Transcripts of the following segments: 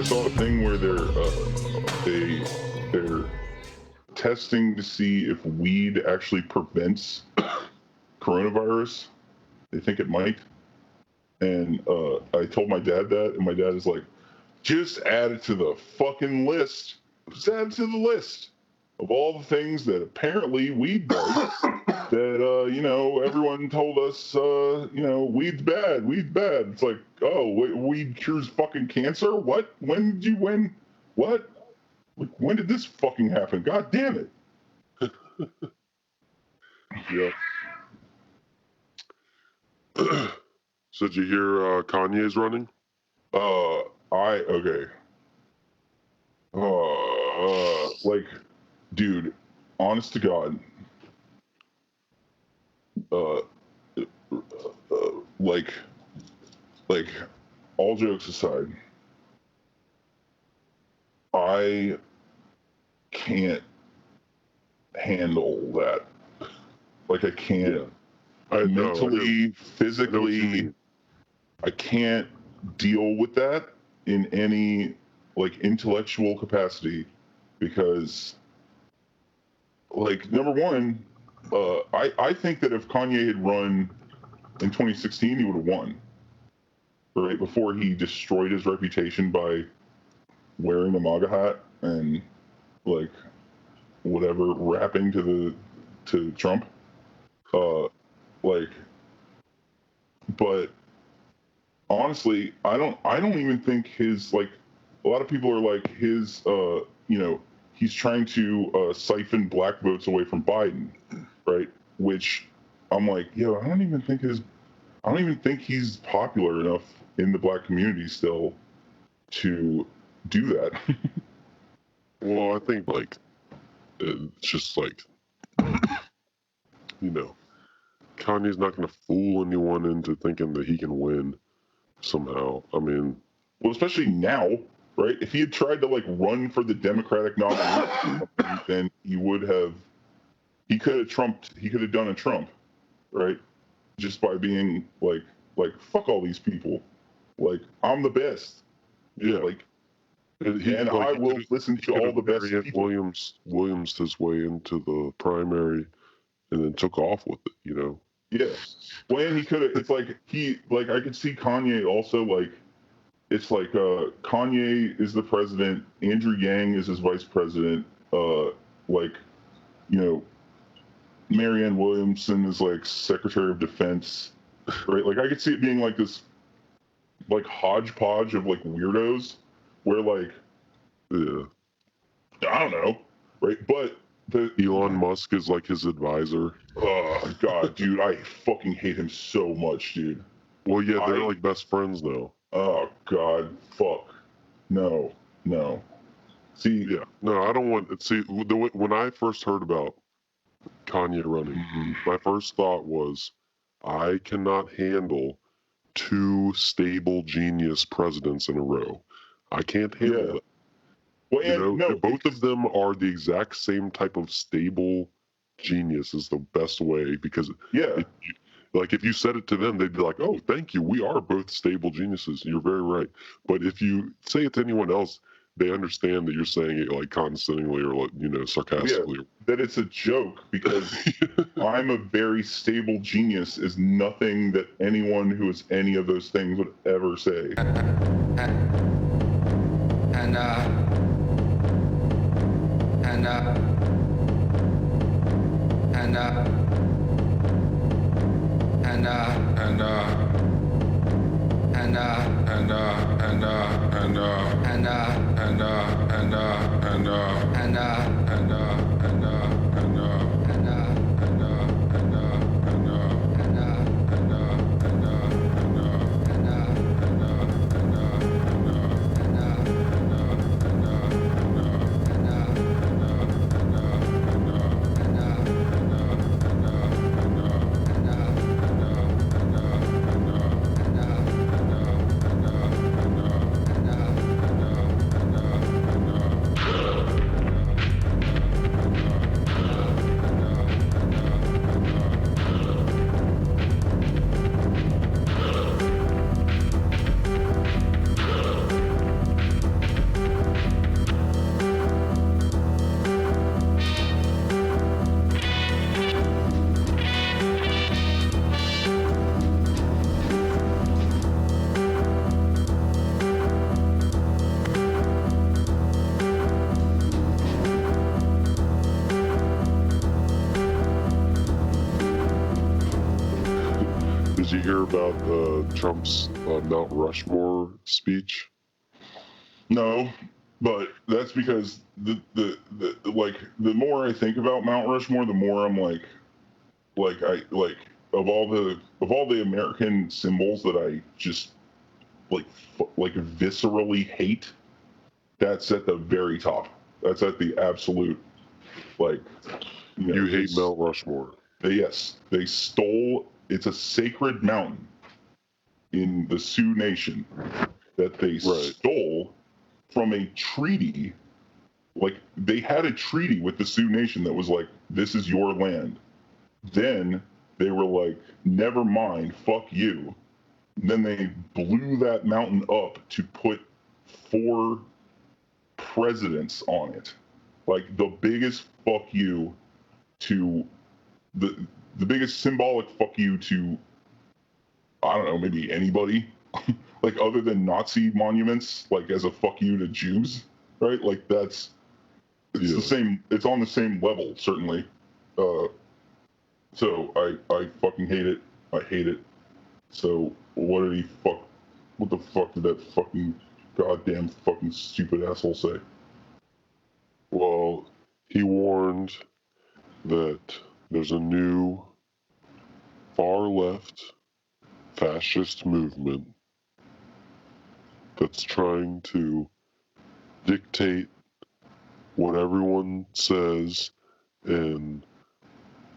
saw a thing where they're testing to see if weed actually prevents coronavirus. They think it might. And I told my dad that, and my dad is like, just add it to the fucking list. Just add it to the list of all the things that apparently weed does. That, everyone told us, weed's bad, weed's bad. It's like, oh, weed cures fucking cancer? What? When what? When did this fucking happen? God damn it. Yeah. So did you hear Kanye's running? Okay. Dude, honest to God, all jokes aside, I can't handle that. Like, I can't. Mentally, physically, I can't deal with that in any, intellectual capacity because, number one, I think that if Kanye had run in 2016, he would have won, right? Before he destroyed his reputation by wearing the MAGA hat and, whatever, rapping to Trump. But honestly, I don't even think his, a lot of people are like his, he's trying to siphon black votes away from Biden, right? Which I'm like, yo, I don't even think he's popular enough in the black community still to do that. Well, I think it's just Kanye's not going to fool anyone into thinking that he can win somehow. I mean, well, especially now, right? If he had tried to run for the Democratic nominee, then he could have done a Trump, right? Just by being like fuck all these people, I'm the best, yeah. And I will listen to all the best people. Williams his way into the primary, and then took off with it, Yeah. Well, and he could have. It's I could see Kanye also it's Kanye is the president, Andrew Yang is his vice president, Marianne Williamson is Secretary of Defense, right? I could see it being this hodgepodge of weirdos where yeah, I don't know, right? But Elon Musk is his advisor. Oh God, dude, I fucking hate him so much, dude. Well, yeah, they're best friends now. Oh God, fuck, no. See, yeah, no, I don't want. See, when I first heard about Kanye running, my first thought was, I cannot handle two stable genius presidents in a row. I can't handle it. Well, both of them are the exact same type of stable genius is the best way because if you said it to them, they'd be like, oh, thank you. We are both stable geniuses. You're very right. But if you say it to anyone else, they understand that you're saying it condescendingly or sarcastically. Yeah, that it's a joke because I'm a very stable genius is nothing that anyone who is any of those things would ever say. hear about Trump's Mount Rushmore speech? No, but that's because the more I think about Mount Rushmore, the more I'm like of all the American symbols that I just like viscerally hate, that's at the very top. That's at the absolute You hate Mount Rushmore. Yes, they stole. It's a sacred mountain in the Sioux Nation that they stole from a treaty. Like, they had a treaty with the Sioux Nation that was like, this is your land. Then they were like, never mind, fuck you. And then they blew that mountain up to put 4 presidents on it. Like, the biggest fuck you to the biggest symbolic fuck you to, I don't know, maybe anybody, like, other than Nazi monuments, like, as a fuck you to Jews, right? Like, it's the same, it's on the same level, certainly. So I fucking hate it. I hate it. So what the fuck did that fucking goddamn fucking stupid asshole say? Well, he warned that there's a new far left fascist movement that's trying to dictate what everyone says and,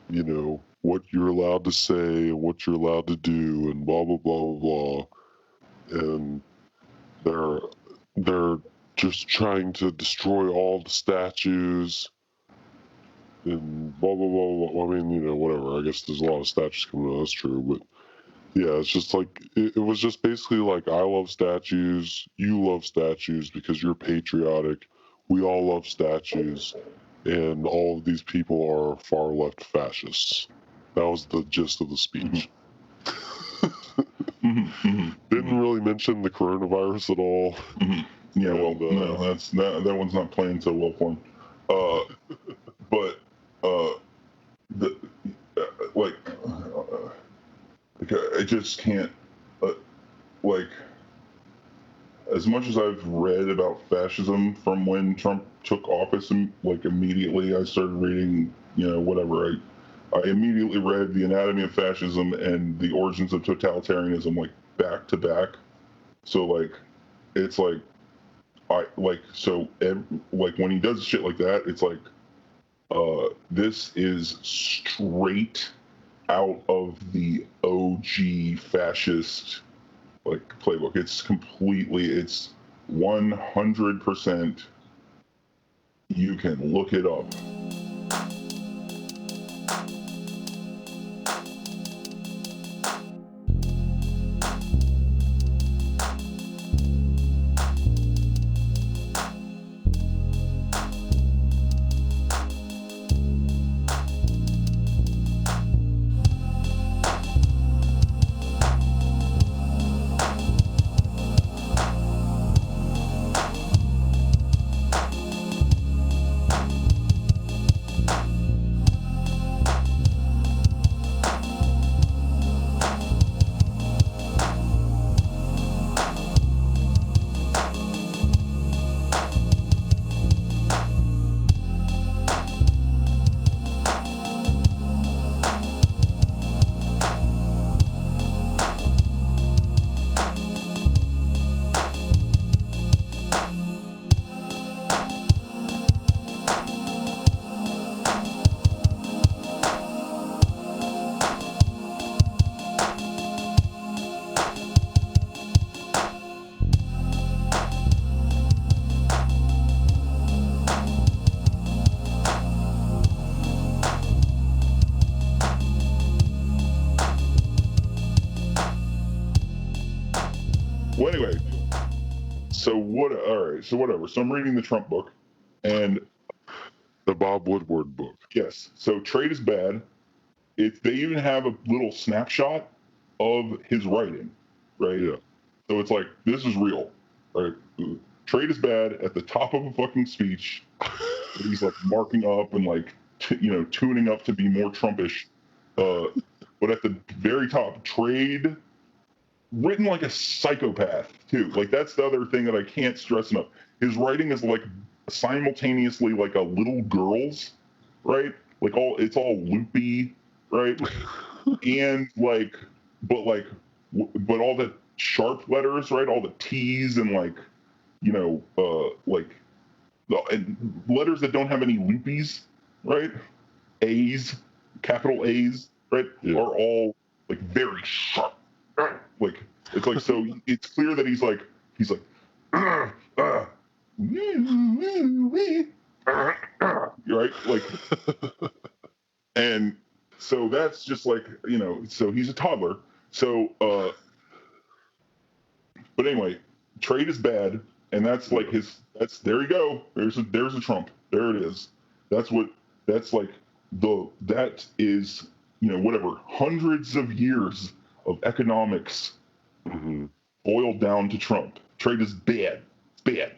you know, what you're allowed to say and what you're allowed to do and blah, blah, blah, blah, blah. And they're just trying to destroy all the statues and blah, blah, blah, blah. I mean, you know, whatever. I guess there's a lot of statues coming out. That's true. But yeah, it's just like, it was just basically like, I love statues. You love statues because you're patriotic. We all love statues. And all of these people are far left fascists. That was the gist of the speech. Didn't really mention the coronavirus at all. Yeah, well, no, that one's not playing so well for him. But I just can't as much as I've read about fascism from when Trump took office, and immediately I started reading, whatever. I immediately read The Anatomy of Fascism and The Origins of Totalitarianism back to back. So it's when he does shit like that, it's this is straight out of the OG fascist playbook. It's 100%. You can look it up. Well, anyway, so whatever. So I'm reading the Trump book, and the Bob Woodward book. Yes. So trade is bad. They even have a little snapshot of his writing, right? Yeah. So it's this is real. Right? Trade is bad at the top of a fucking speech. He's marking up and tuning up to be more Trumpish. but at the very top, trade, written like a psychopath too. Like that's the other thing that I can't stress enough. His writing is like simultaneously like a little girl's, right? Like it's all loopy, right? And like, but all the sharp letters, right? All the T's and like, like and letters that don't have any loopies, right? A's, capital A's, right? Yeah. Are all like very sharp. Like it's like, so it's clear that he's like right? Like, and so that's just like, so he's a toddler. So but anyway, trade is bad, and that's like there you go. There's a Trump. There it is. That is, whatever, hundreds of years of economics boiled down to Trump. Trade is bad. It's bad.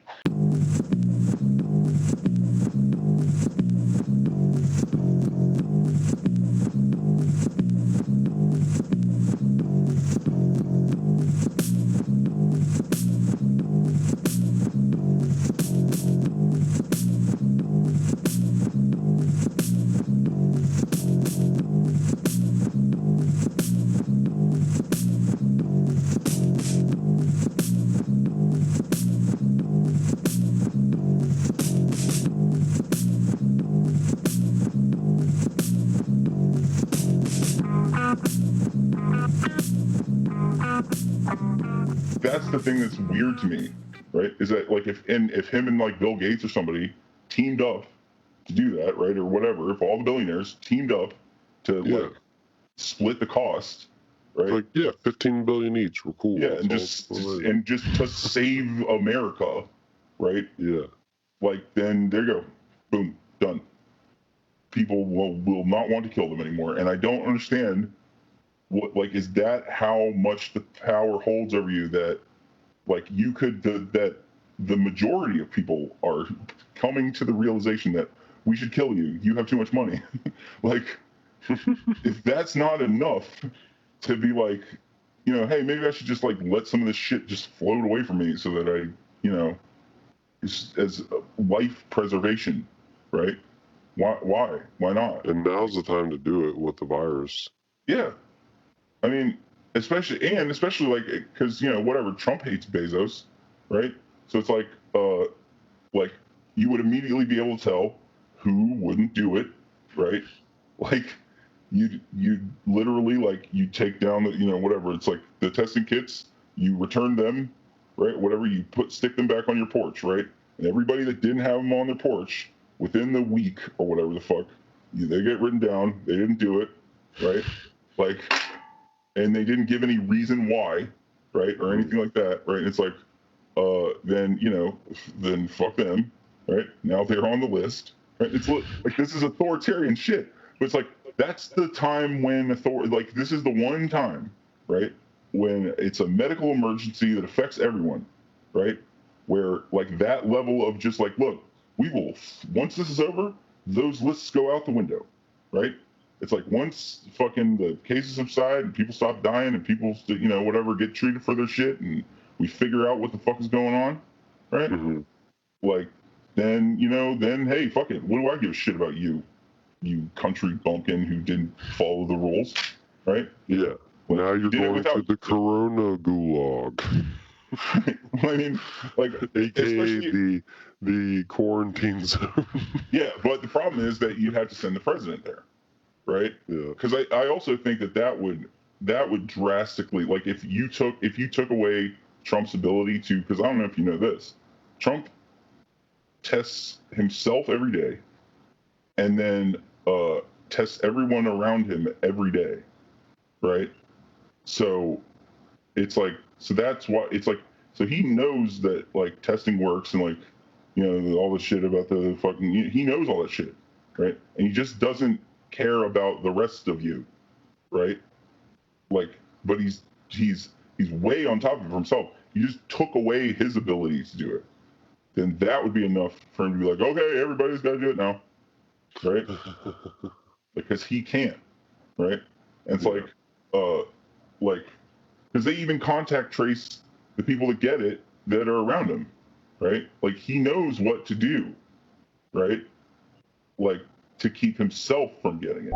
That's the thing that's weird to me, right? Is that like if him and like Bill Gates or somebody teamed up to do that, right, or whatever, if all the billionaires teamed up to like split the cost, right? Like 15 billion each. We're cool. Yeah, and just to save America, right? Yeah. Like then there you go, boom, done. People will not want to kill them anymore, and I don't understand. What, like, is that how much the power holds over you that, like, you could, that the majority of people are coming to the realization that we should kill you. You have too much money. Like, if that's not enough to be like, hey, maybe I should just like let some of this shit just float away from me so that I, as life preservation, right? Why not? And now's the time to do it with the virus. Yeah. I mean, especially like, because, whatever, Trump hates Bezos, right? So it's like you would immediately be able to tell who wouldn't do it, right? Like you literally, like, you take down the, whatever, it's like the testing kits, you return them, right? Whatever, you stick them back on your porch, right? And everybody that didn't have them on their porch within the week or whatever the fuck, they get written down. They didn't do it, right? Like, and they didn't give any reason why, right, or anything like that, right? And it's like, then then fuck them, right? Now they're on the list, right? It's like this is authoritarian shit, but it's like that's the time when this is the one time, right, when it's a medical emergency that affects everyone, right? Where like that level of just like, look, we will, once this is over, those lists go out the window, right? It's like once fucking the cases subside and people stop dying and people, whatever, get treated for their shit and we figure out what the fuck is going on, right? Mm-hmm. Like, then, then, hey, fuck it. What do I give a shit about you country bumpkin who didn't follow the rules, right? Yeah. Like, now you're going to the Corona gulag. I mean, like, AKA the quarantine zone. Yeah, but the problem is that you'd have to send the president there. Right? Yeah. Because I also think that would drastically, like, if you took away Trump's ability to, because I don't know if you know this, Trump tests himself every day, and then tests everyone around him every day, right? So it's like, so that's why it's like, so he knows that like testing works and like, all the shit about the fucking, he knows all that shit, right? And he just doesn't care about the rest of you, right? Like, but he's way on top of it for himself. You just took away his ability to do it. Then that would be enough for him to be like, okay, everybody's got to do it now, right? Because he can't, right? And it's like, because they even contact trace the people that get it that are around him, right? Like he knows what to do, right? Like to keep himself from getting it.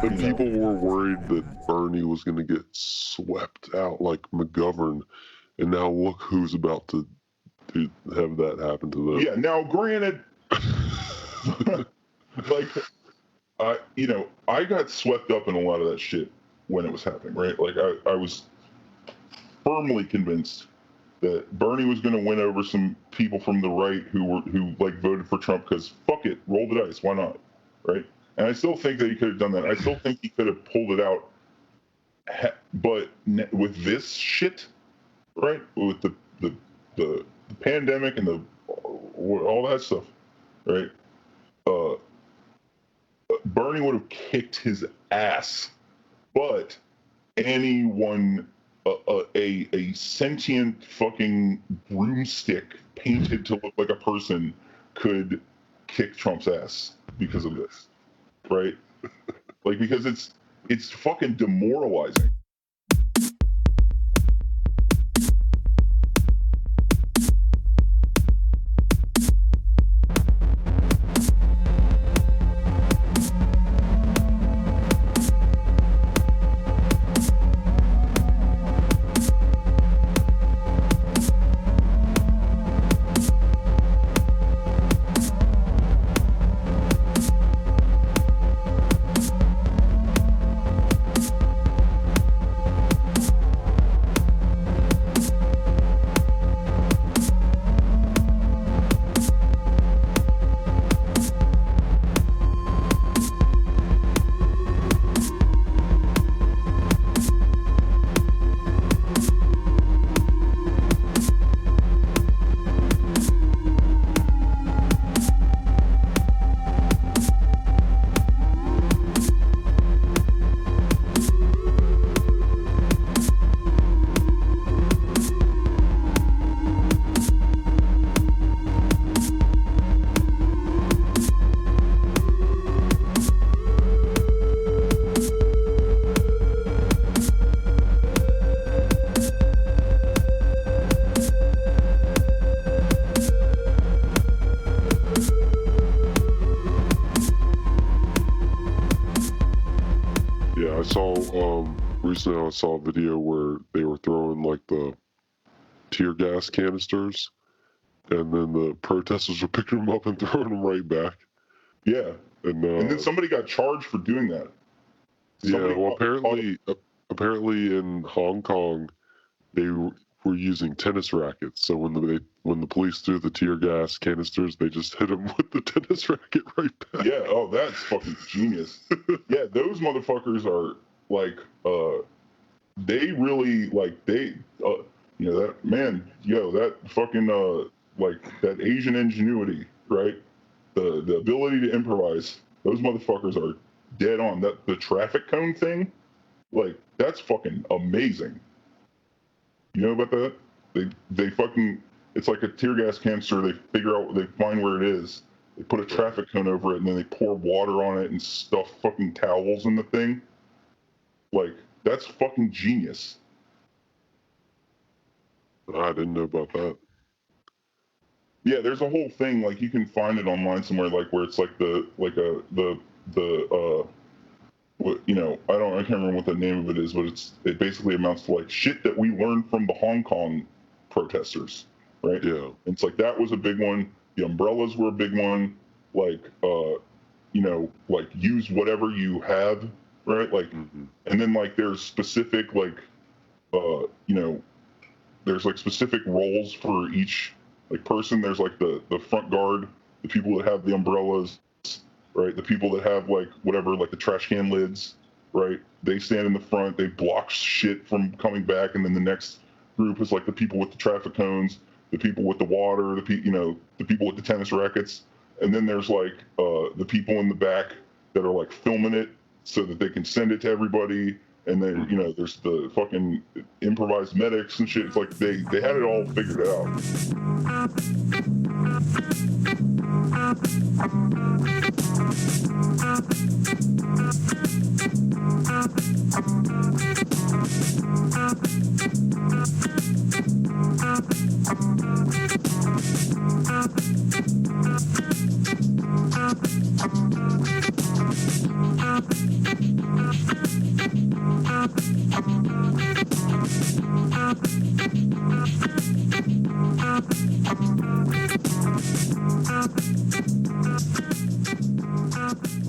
And people were worried that Bernie was going to get swept out like McGovern, and now look who's about to have that happen to them. Yeah. Now, granted, like, I got swept up in a lot of that shit when it was happening, right? Like, I was firmly convinced that Bernie was going to win over some people from the right who voted for Trump because fuck it, roll the dice, why not, right? And I still think that he could have done that. I still think he could have pulled it out, but with this shit, right? With the pandemic and all that stuff, right? Bernie would have kicked his ass, but anyone, a sentient fucking broomstick painted to look like a person could kick Trump's ass because of this, right? Like, because it's fucking demoralizing. Recently I saw a video where they were throwing like the tear gas canisters, and then the protesters were picking them up and throwing them right back. Yeah, and then somebody got charged for doing that. Somebody apparently in Hong Kong they were using tennis rackets. So when the police threw the tear gas canisters, they just hit them with the tennis racket right back. Yeah, oh, that's fucking genius. Yeah, those motherfuckers are like, they really like that man, that fucking like that Asian ingenuity, right? The ability to improvise. Those motherfuckers are dead on. That the traffic cone thing, like that's fucking amazing. You know about that? They fucking, it's like a tear gas canister. They find where it is. They put a traffic cone over it, and then they pour water on it and stuff fucking towels in the thing. Like, that's fucking genius. I didn't know about that. Yeah, there's a whole thing, like you can find it online somewhere, like where it's like what, you know, I can't remember what the name of it is, but it basically amounts to like shit that we learned from the Hong Kong protesters, right? Yeah. And it's like that was a big one. The umbrellas were a big one. Like, you know, like use whatever you have, right? Like, and then like there's specific like, you know, there's like specific roles for each like person. There's like the front guard, the people that have the umbrellas, right? The people that have like whatever, like the trash can lids, right? They stand in the front, they block shit from coming back, and then the next group is like the people with the traffic cones, the people with the water, the people with the tennis rackets, and then there's like the people in the back that are like filming it so that they can send it to everybody. And then, you know, there's the fucking improvised medics and shit. It's like they had it all figured out.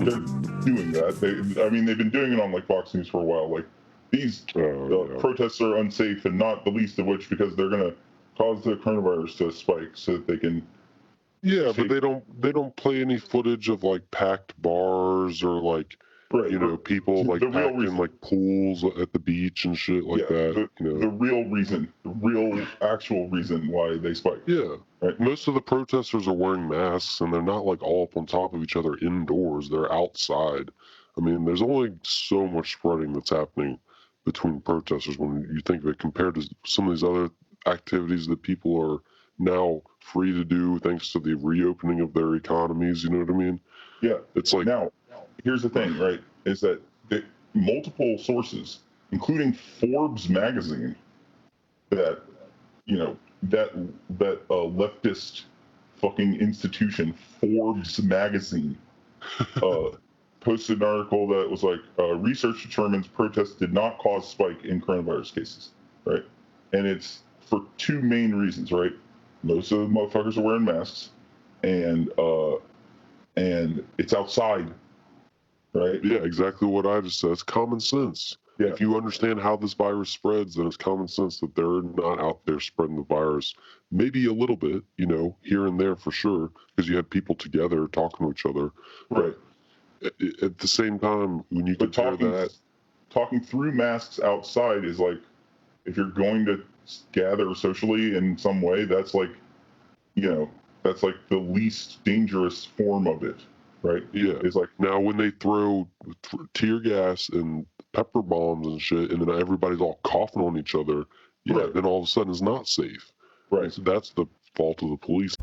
They're doing that. They've been doing it on like Fox News for a while. Like these protests are unsafe, and not the least of which because they're gonna cause the coronavirus to spike, so that they can. Yeah, but they don't play any footage of like packed bars or like you know people like packed in like pools at the beach and shit like that. The real reason, the real actual reason why they spike. Yeah. Right. Most of the protesters are wearing masks and they're not like all up on top of each other indoors. They're outside. I mean, there's only so much spreading that's happening between protesters when you think of it compared to some of these other activities that people are now free to do thanks to the reopening of their economies. You know what I mean? Yeah. It's like now, here's the thing, right? Is that multiple sources, including Forbes magazine, that you know that leftist fucking institution, Forbes magazine, posted an article that was like, research determines protests did not cause spike in coronavirus cases, right? And it's for two main reasons, right? Most of the motherfuckers are wearing masks, and it's outside, right? Yeah, exactly what I just said. It's common sense. Yeah. If you understand how this virus spreads, then it's common sense that they're not out there spreading the virus. Maybe a little bit, you know, here and there for sure, because you have people together talking to each other. Right. At the same time, when you compare talking through masks outside is like, if you're going to gather socially in some way, that's like, you know, that's like the least dangerous form of it, right? Yeah. It's like now when they throw tear gas and pepper bombs and shit, and then everybody's all coughing on each other, then all of a sudden it's not safe. Right. So that's the fault of the police.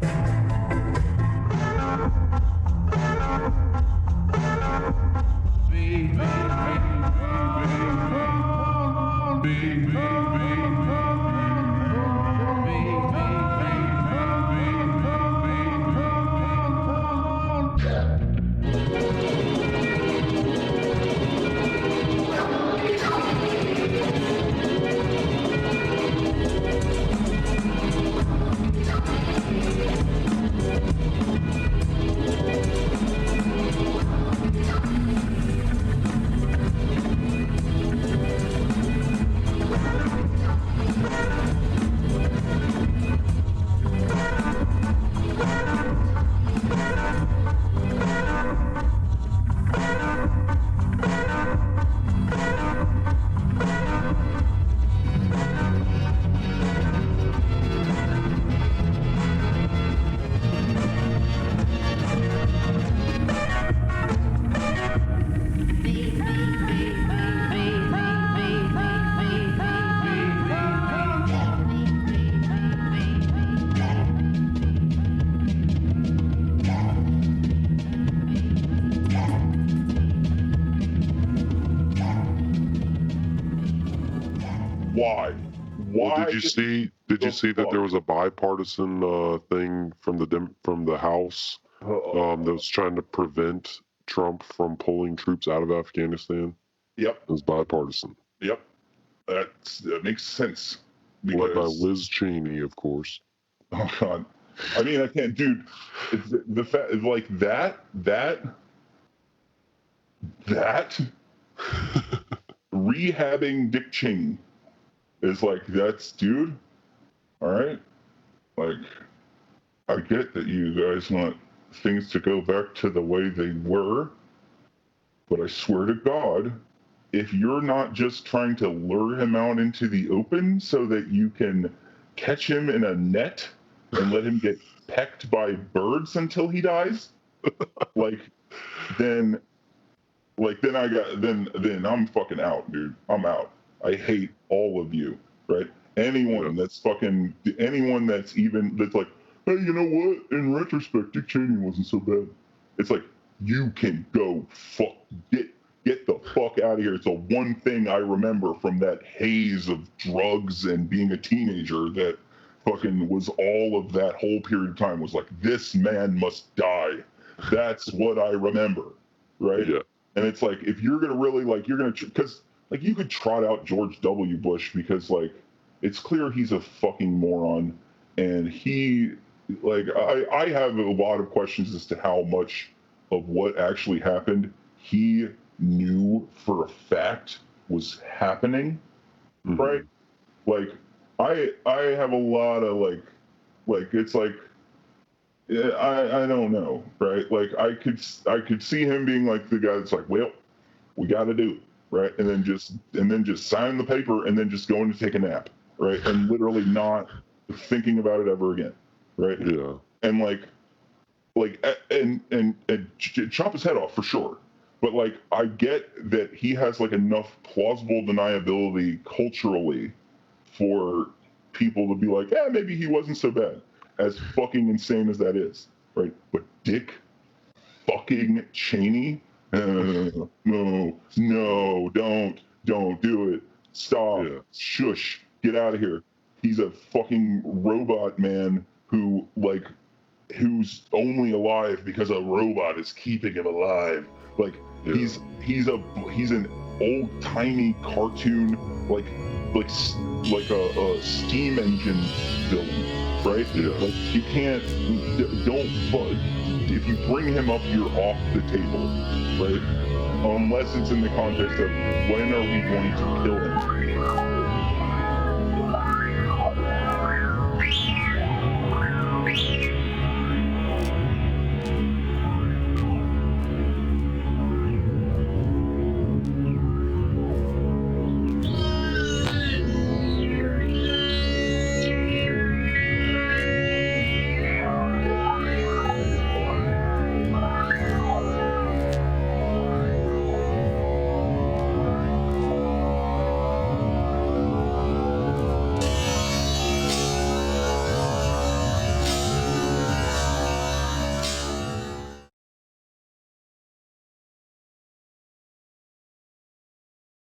Why? Well, did you see that there was a bipartisan thing from the House that was trying to prevent Trump from pulling troops out of Afghanistan? Yep. It was bipartisan. Yep. That makes sense. Led by Liz Cheney, of course. Oh God. I mean, I can't, dude. It's the fact, like that rehabbing Dick Cheney is like, that's, dude. All right. Like, I get that you guys want things to go back to the way they were, but I swear to God, if you're not just trying to lure him out into the open so that you can catch him in a net and let him get pecked by birds until he dies, then I'm fucking out, dude. I'm out. I hate all of you, right? Anyone that's like, hey, you know what? In retrospect, Dick Cheney wasn't so bad. It's like, you can go get the fuck out of here. It's the one thing I remember from that haze of drugs and being a teenager that fucking was all of that whole period of time was like, this man must die. That's what I remember, right? Yeah. And it's like, if you're gonna really because like you could trot out George W. Bush because like it's clear he's a fucking moron, and he I have a lot of questions as to how much of what actually happened he knew for a fact was happening, right? Like I have a lot of like it's like I don't know, right? Like I could see him being like the guy that's like, well, we got to do it, right? And then just sign the paper and then just going to take a nap, right? And literally not thinking about it ever again, right? Yeah. And and chop his head off for sure. But like I get that he has like enough plausible deniability culturally for people to be like, yeah, maybe he wasn't so bad. As fucking insane as that is, right? But Dick fucking Cheney, no, don't do it. Stop, shush, get out of here. He's a fucking robot man who's only alive because a robot is keeping him alive. Like he's an old timey cartoon like a steam engine villain, right? Yeah. Like you can't, if you bring him up, you're off the table, right? Unless it's in the context of when are we going to kill him?